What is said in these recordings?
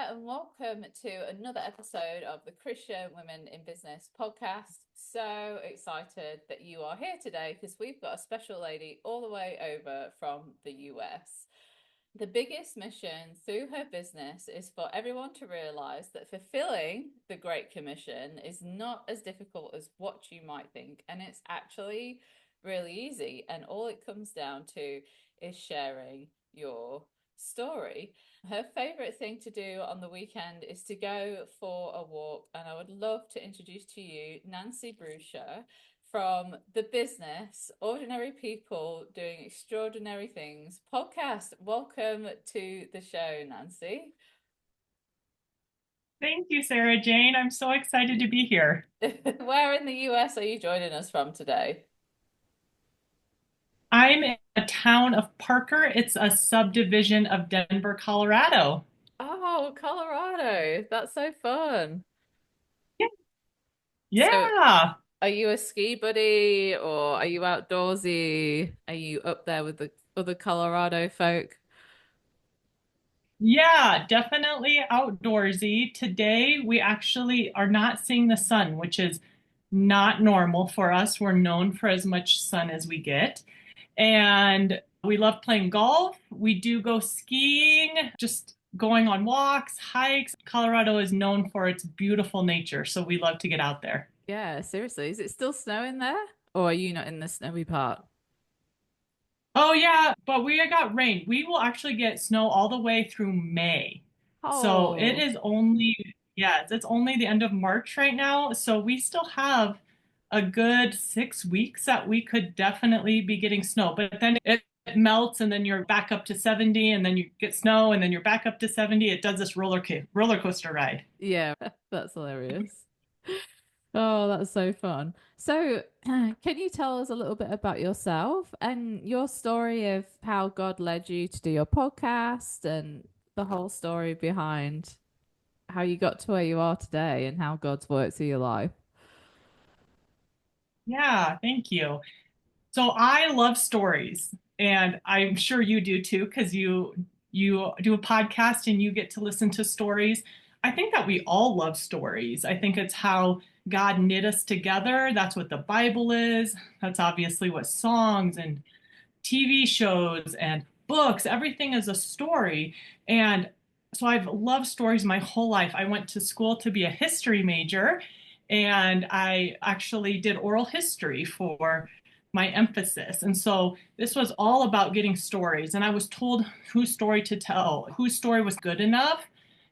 and welcome to another episode of the Christian Women in Business podcast. So excited that you are here today because we've got a special lady all the way over from the US. The biggest mission through her business is for everyone to realize that fulfilling the Great Commission is not as difficult as what you might think, and it's actually really easy. And all it comes down to is sharing your story. Her favorite thing to do on the weekend is to go for a walk, and I would love to introduce to you Nancy Bruscher from the Business Ordinary People Doing Extraordinary Things podcast. Welcome to the show, Nancy. Thank you, Sarah Jane. I'm so excited to be here. Where in the US are you joining us from today? I'm in a town of Parker. It's a subdivision of Denver, Colorado. Oh, Colorado. That's so fun. So, Yeah. are you a ski buddy or are you outdoorsy? Are you up there with the other Colorado folk? Yeah, definitely outdoorsy. Today, we actually are not seeing the sun, which is not normal for us. We're known for as much sun as we get. And we love playing golf. We do go skiing, just going on walks, hikes. Colorado is known for its beautiful nature, so we love to get out there. Yeah, seriously. Is it still snowing there? Or are you not in the snowy part? Oh yeah, but we got rain. We will actually get snow all the way through May. So it Oh, is only, yeah, it's only the end of March right now. So we still have a good 6 weeks that we could definitely be getting snow. But then it melts and then you're back up to 70 and then you get snow and then you're back up to 70. It does this roller coaster ride. yeah, that's hilarious. Oh, that's so fun. So, can you tell us a little bit about yourself and your story of how God led you to do your podcast and the whole story behind how you got to where you are today and how God's worked through your life? Yeah, thank you. So I love stories, and I'm sure you do too, because you do a podcast and you get to listen to stories. I think that we all love stories. I think it's how God knit us together. That's what the Bible is. That's obviously what songs and TV shows and books, everything is a story. And so I've loved stories my whole life. I went to school to be a history major, and I actually did oral history for my emphasis. And so this was all about getting stories. And I was told whose story to tell, whose story was good enough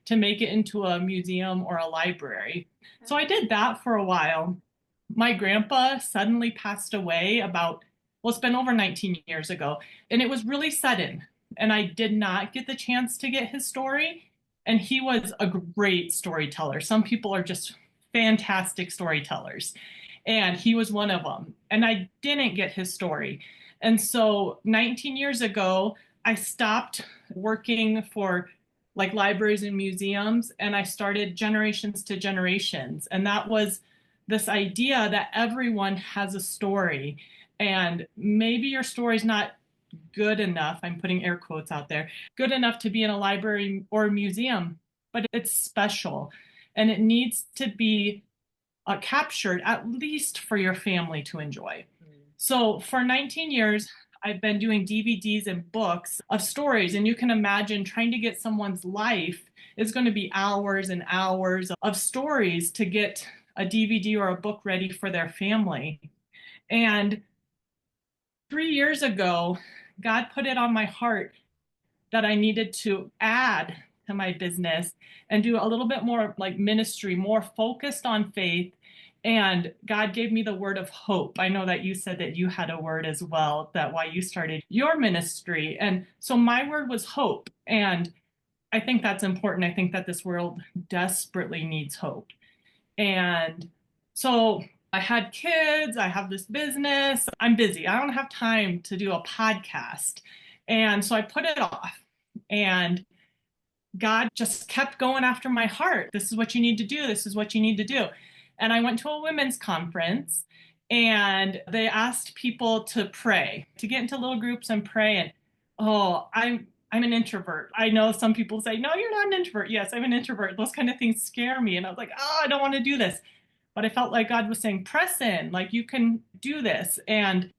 to make it into a museum or a library. So I did that for a while. My grandpa suddenly passed away about, well, it's been over 19 years ago, and it was really sudden. And I did not get the chance to get his story. And he was a great storyteller. Some people are just fantastic storytellers, and he was one of them. And I didn't get his story. And so 19 years ago, I stopped working for like libraries and museums, and I started Generations to Generations. And that was this idea that everyone has a story, and maybe your story's not good enough, I'm putting air quotes out there, good enough to be in a library or a museum, but it's special and it needs to be captured at least for your family to enjoy. Mm. So for 19 years, I've been doing DVDs and books of stories, and you can imagine trying to get someone's life is going to be hours and hours of stories to get a DVD or a book ready for their family. And 3 years ago, God put it on my heart that I needed to add to my business and do a little bit more like ministry, more focused on faith. And God gave me the word of hope. I know that you said that you had a word as well, that why you started your ministry. And so my word was hope. And I think that's important. I think that this world desperately needs hope. And so I had kids, I have this business, I'm busy. I don't have time to do a podcast. And so I put it off. And God just kept going after my heart. This is what you need to do. This is what you need to do. And I went to a women's conference, and they asked people to pray, to get into little groups and pray. And oh, I'm I'm an introvert. I know some people say, no, you're not an introvert. Yes, I'm an introvert. Those kind of things scare me. And I was like, oh, I don't want to do this. But I felt like God was saying, press in, like you can do this. And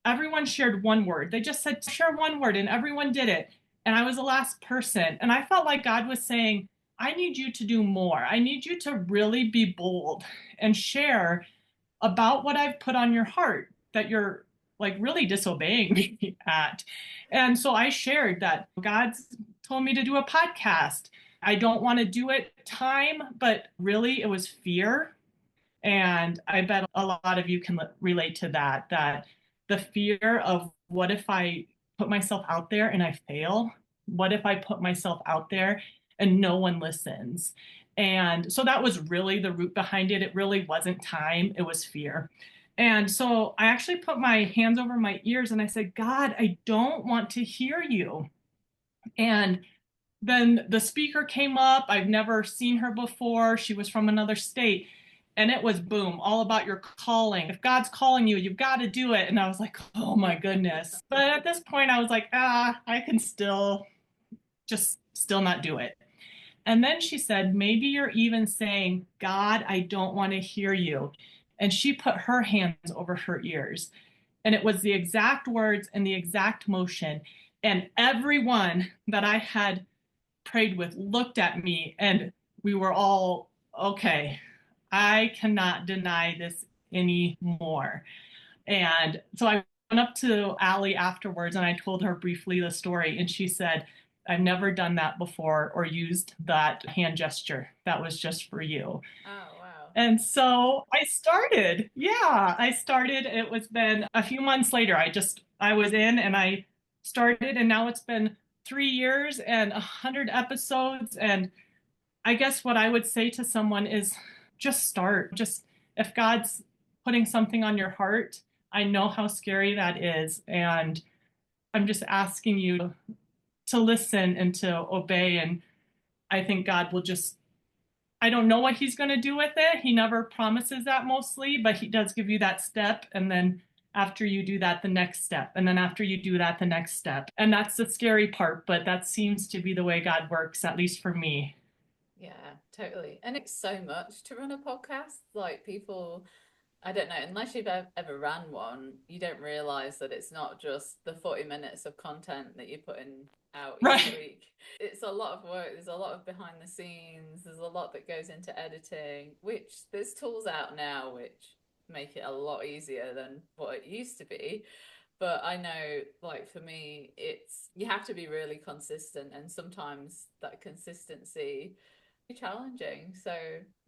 everyone shared one word. They just said, share one word, and everyone did it. And I was the last person. And I felt like God was saying, I need you to do more. I need you to really be bold and share about what I've put on your heart that you're like really disobeying me at. And so I shared that God's told me to do a podcast. I don't want to do it time, but really it was fear. And I bet a lot of you can relate to that, that the fear of what if I put myself out there and I fail? What if I put myself out there and no one listens? And so that was really the root behind it. It really wasn't time, it was fear. And so I actually put my hands over my ears and I said, God, I don't want to hear you. And then the speaker came up. I've never seen her before. She was from another state. And it was boom, all about your calling. If God's calling you, you've got to do it. And I was like, oh my goodness. But at this point, I was like, I can still not do it. And then she said, maybe you're even saying, God, I don't want to hear you. And she put her hands over her ears. And it was the exact words and the exact motion. And everyone that I had prayed with looked at me and we were all, okay, I cannot deny this anymore. And so I went up to Allie afterwards and I told her briefly the story. And she said, I've never done that before or used that hand gesture. That was just for you. Oh, wow. And so I started. Yeah, I started. It was been a few months later. I was in and I started, and now it's been 3 years and 100 episodes. And I guess what I would say to someone is just start. Just if God's putting something on your heart, I know how scary that is. And I'm just asking you to listen and to obey. And I think God will just, I don't know what he's going to do with it. He never promises that mostly, but he does give you that step. And then after you do that, the next step. And then after you do that, the next step. And that's the scary part, but that seems to be the way God works, at least for me. Yeah, totally. And it's so much to run a podcast. Like people, I don't know, unless you've ever ran one, you don't realize that it's not just the 40 minutes of content that you're putting out each Right. week. It's a lot of work. There's a lot of behind the scenes. There's a lot that goes into editing, which there's tools out now which make it a lot easier than what it used to be. But I know, like for me, it's you have to be really consistent, and sometimes that consistency challenging. So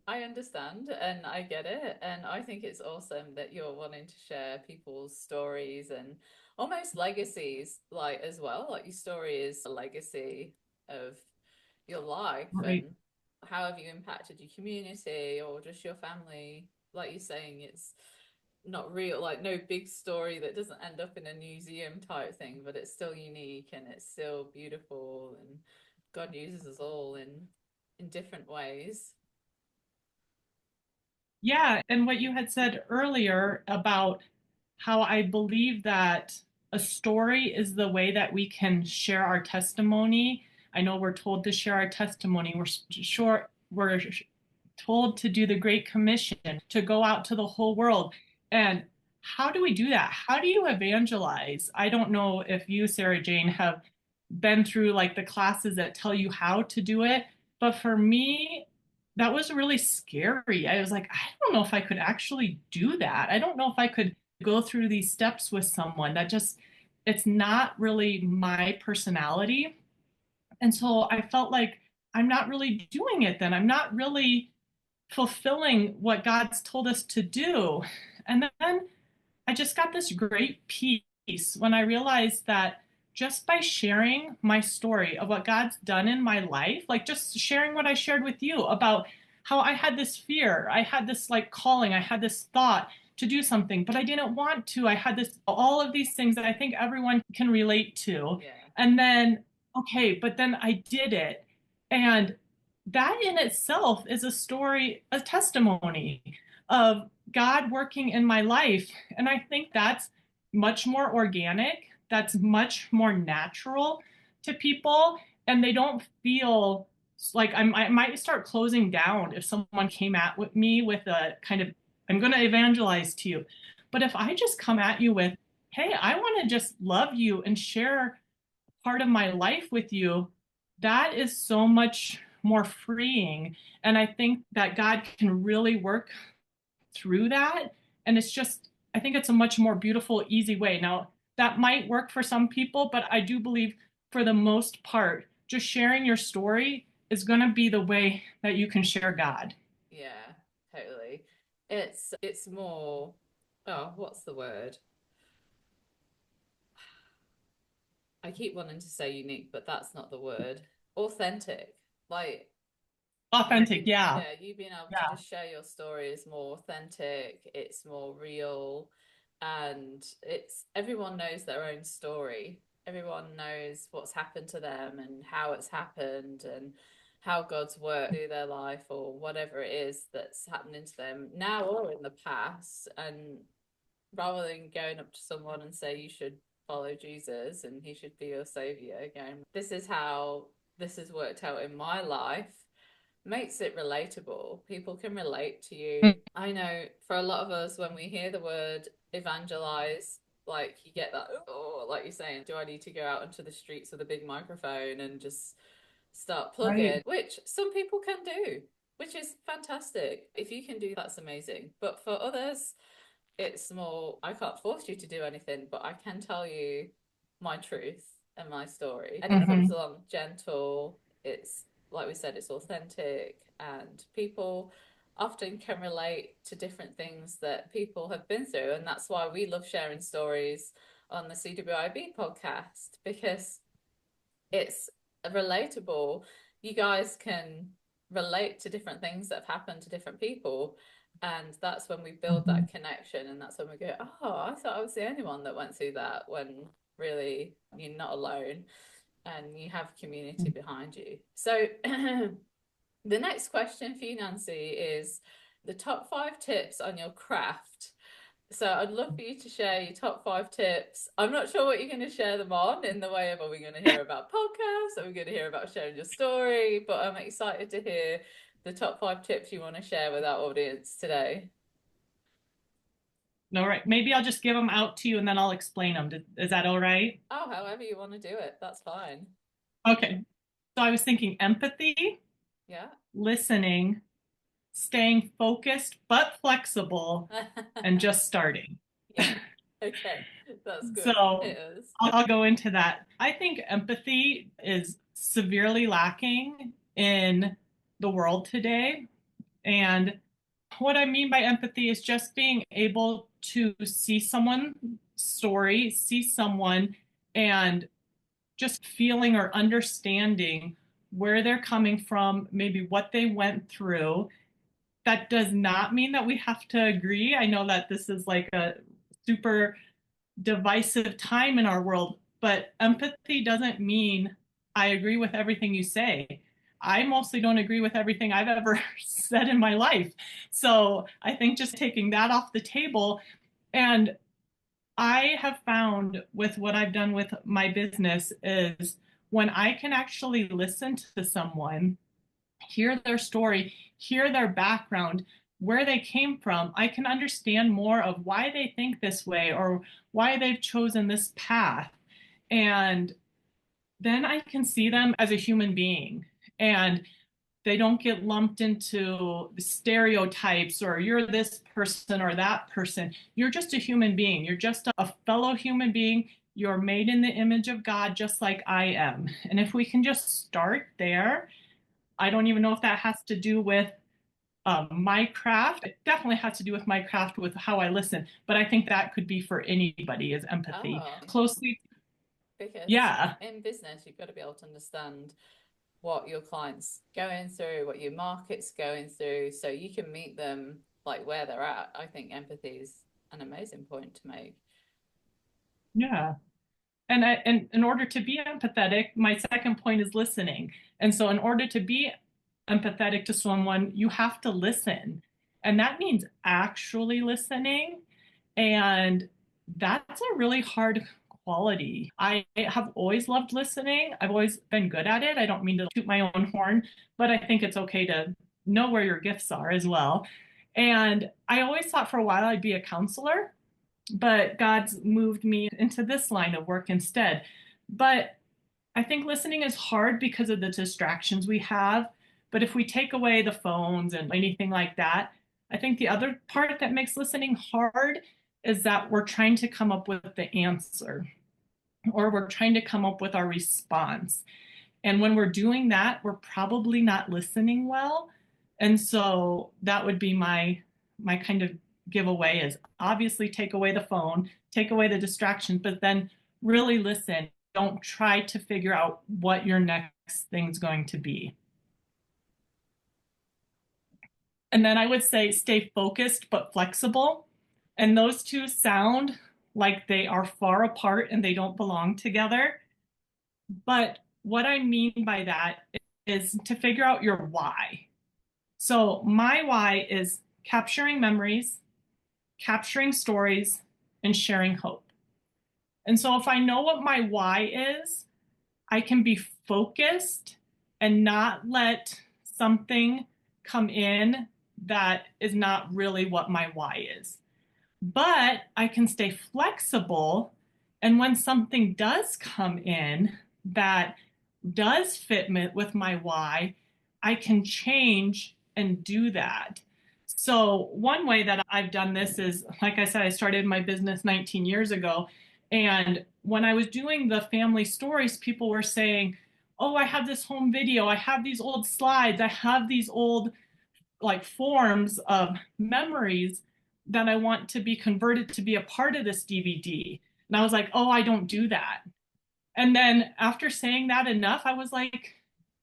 I understand and I get it. And I think it's awesome that you're wanting to share people's stories and almost legacies, like as well. Like your story is a legacy of your life Right. and how have you impacted your community or just your family. Like you're saying, it's not real, like no big story that doesn't end up in a museum type thing, but it's still unique and it's still beautiful and God uses us all in different ways. Yeah. And what you had said earlier about how I believe that a story is the way that we can share our testimony. I know we're told to share our testimony. We're told to do the Great Commission, to go out to the whole world. And how do we do that? How do you evangelize? I don't know if you, Sarah Jane, have been through like the classes that tell you how to do it, but for me, that was really scary. I was like, I don't know if I could actually do that. I don't know if I could go through these steps with someone. It's not really my personality. And so I felt like I'm not really doing it then. I'm not really fulfilling what God's told us to do. And then I just got this great peace when I realized that just by sharing my story of what God's done in my life, like just sharing what I shared with you about how I had this fear, I had this like calling, I had this thought to do something, but I didn't want to. I had all of these things that I think everyone can relate to. Yeah. And then, okay, but then I did it. And that in itself is a story, a testimony of God working in my life. And I think that's much more organic, that's much more natural to people, and they don't feel like I might start closing down if someone came at with me with a kind of, I'm going to evangelize to you. But if I just come at you with, hey, I want to just love you and share part of my life with you, that is so much more freeing. And I think that God can really work through that. And it's just, I think it's a much more beautiful, easy way. Now, that might work for some people, but I do believe for the most part, just sharing your story is going to be the way that you can share God. Yeah, totally. It's more, oh, what's the word? I keep wanting to say unique, but that's not the word. Authentic. Like Authentic, yeah. you being able to Yeah. just share your story is more authentic, it's more real, and it's everyone knows their own story. Everyone knows what's happened to them and how it's happened and how God's worked through their life or whatever it is that's happening to them now or in the past. And rather than going up to someone and say you should follow Jesus and he should be your savior, again, this is how this has worked out in my life, makes it relatable. People can relate to you. I know for a lot of us, when we hear the word evangelize, like you get that, oh, like you're saying, do I need to go out into the streets with a big microphone and just start Right. plugging, which some people can do, which is fantastic. If you can do that's amazing. But for others, it's more, I can't force you to do anything, but I can tell you my truth and my story. And it comes Mm-hmm. along gentle. It's, like we said, it's authentic, and people often can relate to different things that people have been through. And that's why we love sharing stories on the CWIB podcast, because it's relatable. You guys can relate to different things that have happened to different people. And that's when we build Mm-hmm. that connection. And that's when we go, oh, I thought I was the only one that went through that, when really you're not alone and you have community behind you. So, the next question for you, Nancy, is the top 5 tips on your craft. So I'd love for you to share your top 5 tips. I'm not sure what you're going to share them on, in the way of, are we going to hear about podcasts? Are we going to hear about sharing your story? But I'm excited to hear the top 5 tips you want to share with our audience today. All right. Maybe I'll just give them out to you and then I'll explain them. Is that all right? Oh, however you want to do it, that's fine. Okay. So I was thinking empathy, Yeah. listening, staying focused but flexible, and just starting. Yeah. Okay. That's good. So It is. I'll go into that. I think empathy is severely lacking in the world today. And what I mean by empathy is just being able to see someone's story, see someone, and just feeling or understanding where they're coming from, maybe what they went through. That does not mean that we have to agree. I know that this is like a super divisive time in our world, but empathy doesn't mean I agree with everything you say. I mostly don't agree with everything I've ever said in my life. So I think just taking that off the table, and I have found with what I've done with my business is when I can actually listen to someone, hear their story, hear their background, where they came from, I can understand more of why they think this way or why they've chosen this path. And then I can see them as a human being. And they don't get lumped into stereotypes or you're this person or that person. You're just a human being. You're just a fellow human being. You're made in the image of God, just like I am. And if we can just start there, I don't even know if that has to do with my craft. It definitely has to do with my craft, with how I listen. But I think that could be for anybody, is empathy. Oh, Closely, because yeah. in business, you've got to be able to understand what your clients going through, what your market's going through, so you can meet them like where they're at. I think empathy is an amazing point to make. Yeah. And in order to be empathetic, my second point is listening. And so in order to be empathetic to someone, you have to listen. And that means actually listening. And that's a really hard quality. I have always loved listening. I've always been good at it. I don't mean to toot my own horn, but I think it's okay to know where your gifts are as well. And I always thought for a while I'd be a counselor, but God's moved me into this line of work instead. But I think listening is hard because of the distractions we have. But if we take away the phones and anything like that, I think the other part that makes listening hard is that we're trying to come up with the answer or we're trying to come up with our response. And when we're doing that, we're probably not listening well. And so that would be my kind of giveaway is obviously take away the phone, take away the distractions, but then really listen. Don't try to figure out what your next thing's going to be. And then I would say stay focused but flexible. And those two sound like they are far apart and they don't belong together. But what I mean by that is to figure out your why. So my why is capturing memories, capturing stories, and sharing hope. And so if I know what my why is, I can be focused and not let something come in that is not really what my why is. But I can stay flexible. And when something does come in that does fit with my why, I can change and do that. So, one way that I've done this is, like I said, I started my business 19 years ago. And when I was doing the family stories, people were saying, oh, I have this home video, I have these old slides, I have these old like forms of memories that I want to be converted to be a part of this DVD. And I was like, oh, I don't do that. And then after saying that enough, I was like,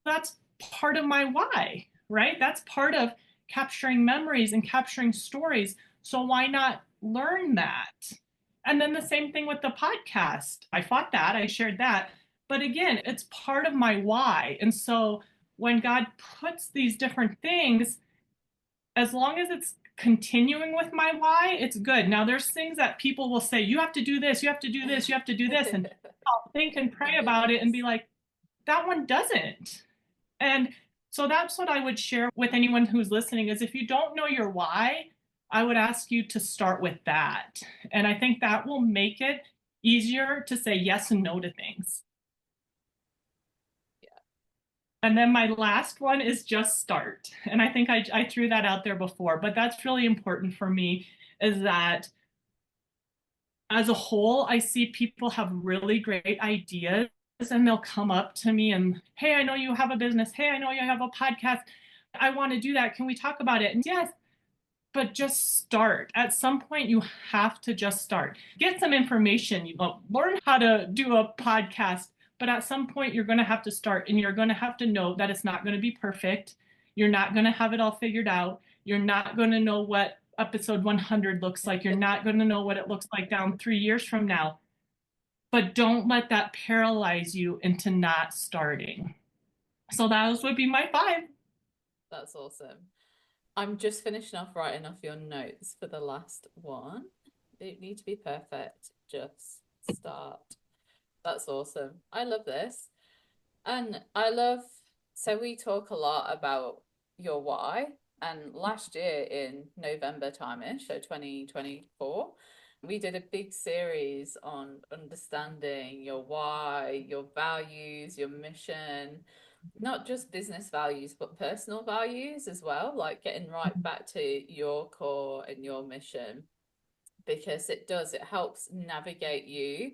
that's part of my why, right? That's part of capturing memories and capturing stories. So why not learn that? And then the same thing with the podcast. I fought that, I shared that. But again, it's part of my why. And so when God puts these different things, as long as it's continuing with my why, it's good. Now, there's things that people will say, you have to do this, you have to do this, you have to do this. And I'll think and pray about it and be like, that one doesn't. And so that's what I would share with anyone who's listening is if you don't know your why, I would ask you to start with that. And I think that will make it easier to say yes and no to things. And then my last one is just start. And I think I threw that out there before, but that's really important for me is that as a whole, I see people have really great ideas and they'll come up to me and, hey, I know you have a business. Hey, I know you have a podcast. I want to do that. Can we talk about it? And yes, but just start. At some point, you have to just start. Get some information. You learn how to do a podcast. But at some point, you're going to have to start and you're going to have to know that it's not going to be perfect. You're not going to have it all figured out. You're not going to know what episode 100 looks like. You're not going to know what it looks like down 3 years from now. But don't let that paralyze you into not starting. So those would be my 5. That's awesome. I'm just finishing off writing off your notes for the last one. They need to be perfect. Just start. That's awesome. I love this. And I love, so we talk a lot about your why. And last year in November time-ish, so 2024, we did a big series on understanding your why, your values, your mission, not just business values, but personal values as well, like getting right back to your core and your mission, because it helps navigate you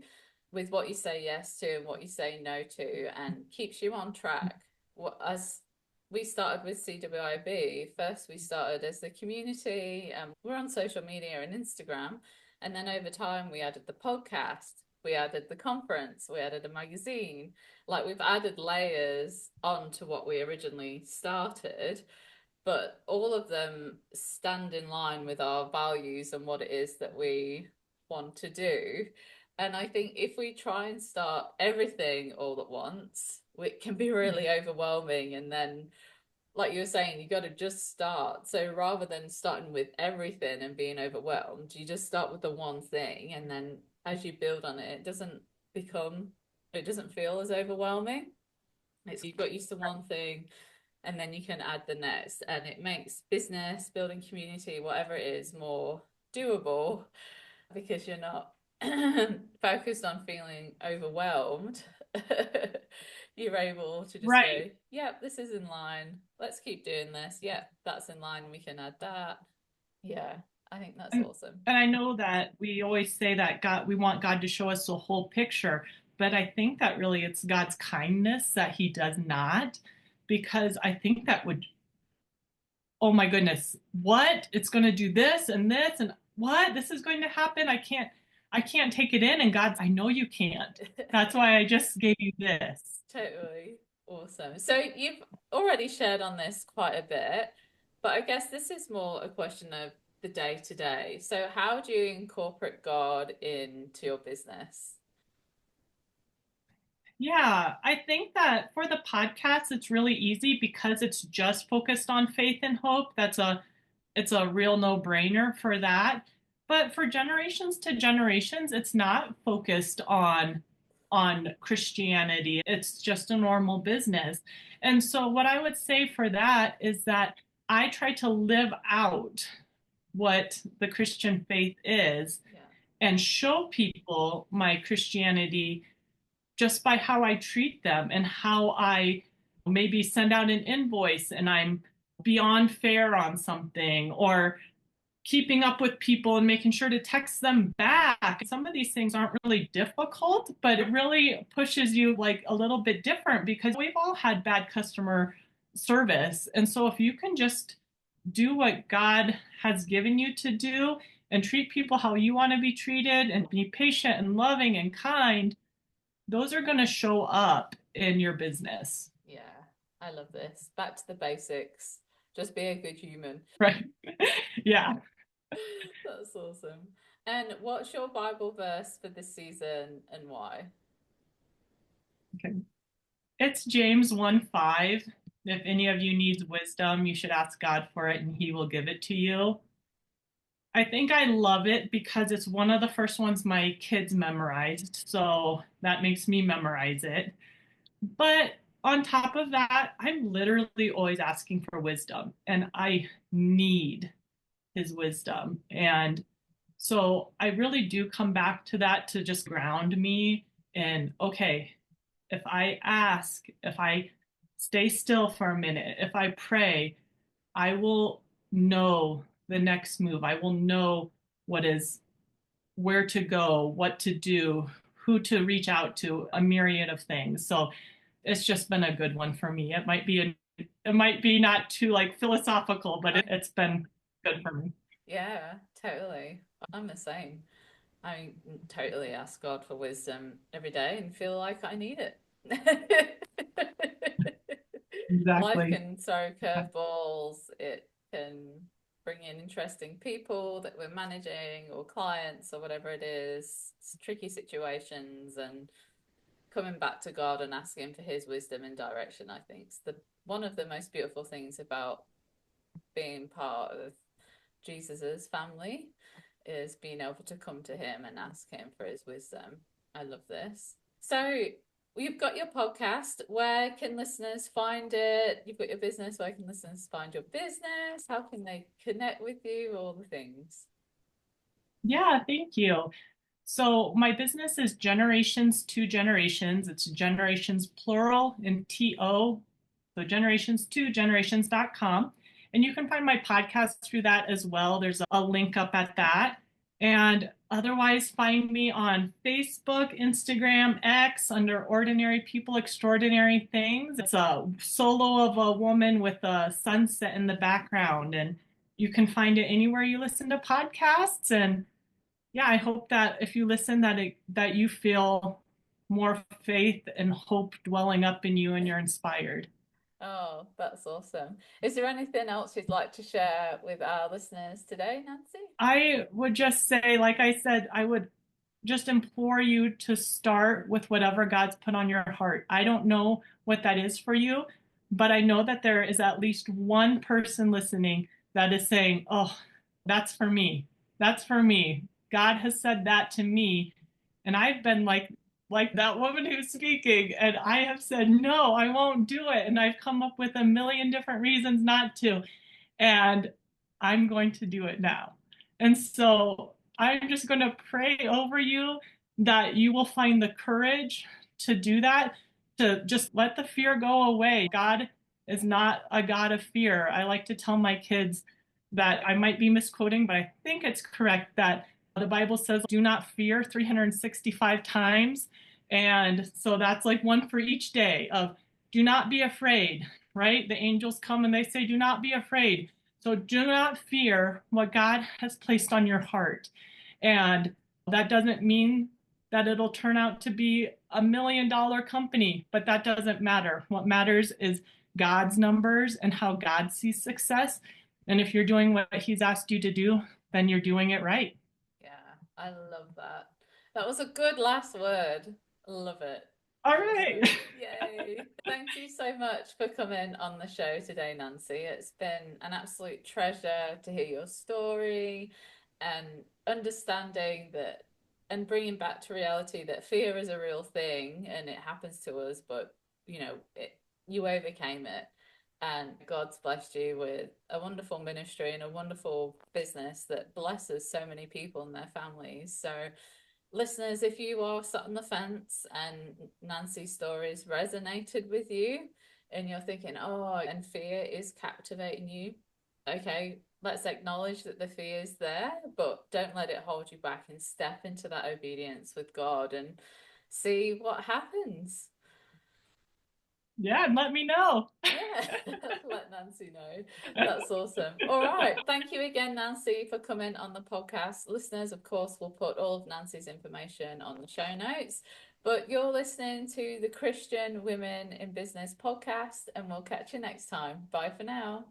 with what you say yes to and what you say no to and keeps you on track. As we started with CWIB, first we started as the community and we're on social media and Instagram. And then over time we added the podcast, we added the conference, we added a magazine. Like we've added layers onto what we originally started, but all of them stand in line with our values and what it is that we want to do. And I think if we try and start everything all at once, it can be really overwhelming. And then, like you were saying, you got to just start. So rather than starting with everything and being overwhelmed, you just start with the one thing. And then as you build on it, it doesn't become, it doesn't feel as overwhelming. It's you've got used to one thing and then you can add the next, and it makes business, building community, whatever it is, more doable because you're not focused on feeling overwhelmed. You're able to just Right. go, yep, this is in line. Let's keep doing this. Yep, that's in line. We can add that. Yeah, I think that's And, awesome. and I know that we always say that we want God to show us the whole picture, but I think that really it's God's kindness that he does not, because I think that would, oh my goodness, what? It's going to do this and what? This is going to happen. I can't take it in. And God, I know you can't. That's why I just gave you this. Totally awesome. So you've already shared on this quite a bit, but I guess this is more a question of the day to day. So how do you incorporate God into your business? Yeah, I think that for the podcast, it's really easy because it's just focused on faith and hope. It's a real no-brainer for that. But for generations to generations, it's not focused on Christianity. It's just a normal business. And so what I would say for that is that I try to live out what the Christian faith is Yeah. and show people my Christianity just by how I treat them and how I maybe send out an invoice and I'm beyond fair on something, or keeping up with people and making sure to text them back. Some of these things aren't really difficult, but it really pushes you like a little bit different because we've all had bad customer service. And so if you can just do what God has given you to do and treat people how you want to be treated and be patient and loving and kind, those are going to show up in your business. Yeah, I love this. Back to the basics. Just be a good human. Right. Yeah. That's awesome. And what's your Bible verse for this season and why? Okay. It's James 1:5. If any of you needs wisdom, you should ask God for it and he will give it to you. I think I love it because it's one of the first ones my kids memorized. So that makes me memorize it. But on top of that, I'm literally always asking for wisdom and I need his wisdom. And so I really do come back to that to just ground me. And okay, if I ask, if I stay still for a minute, if I pray, I will know the next move. I will know what is, where to go, what to do, who to reach out to, a myriad of things. So it's just been a good one for me. It might be not too like philosophical, but it's been good for me. Yeah, totally. I'm the same. I totally ask God for wisdom every day and feel like I need it. Life Exactly. can throw curveballs. It can bring in interesting people that we're managing or clients or whatever it is. It's tricky situations, and coming back to God and asking for his wisdom and direction, I think is the one of the most beautiful things about being part of Jesus's family is being able to come to him and ask him for his wisdom. I love this. So you've got your podcast. Where can listeners find it? You've got your business. Where can listeners find your business? How can they connect with you? All the things. Yeah, thank you. So my business is Generations to Generations. It's generations plural in TO. So generations to generations.com. And you can find my podcast through that as well. There's a link up at that. And otherwise, find me on Facebook, Instagram, X under Ordinary People, Extraordinary Things. It's a solo of a woman with a sunset in the background. And you can find it anywhere you listen to podcasts. And yeah, I hope that if you listen, that you feel more faith and hope dwelling up in you and you're inspired. Oh, that's awesome. Is there anything else you'd like to share with our listeners today, Nancy? I would just say, like I said, I would just implore you to start with whatever God's put on your heart. I don't know what that is for you, but I know that there is at least one person listening that is saying, oh, that's for me. That's for me. God has said that to me. And I've been like like that woman who's speaking. And I have said, no, I won't do it. And I've come up with a million different reasons not to. And I'm going to do it now. And so I'm just going to pray over you that you will find the courage to do that, to just let the fear go away. God is not a God of fear. I like to tell my kids that, I might be misquoting, but I think it's correct, that the Bible says, do not fear 365 times. And so that's like one for each day of do not be afraid, right? The angels come and they say, do not be afraid. So do not fear what God has placed on your heart. And that doesn't mean that it'll turn out to be $1 million company, but that doesn't matter. What matters is God's numbers and how God sees success. And if you're doing what He's asked you to do, then you're doing it right. Yeah, I love that. That was a good last word. Love it. All right. Awesome. Yay. Thank you so much for coming on the show today, Nancy. It's been an absolute treasure to hear your story and understanding that and bringing back to reality that fear is a real thing and it happens to us, but you overcame it. And God's blessed you with a wonderful ministry and a wonderful business that blesses so many people and their families. So, listeners, if you are sat on the fence and Nancy's stories resonated with you and you're thinking, oh, and fear is captivating you, okay, let's acknowledge that the fear is there, but don't let it hold you back and step into that obedience with God and see what happens. Yeah, and let me know. Yeah, let Nancy know. That's awesome. All right. Thank you again, Nancy, for coming on the podcast. Listeners, of course, we'll put all of Nancy's information on the show notes. But you're listening to the Christian Women in Business podcast, and we'll catch you next time. Bye for now.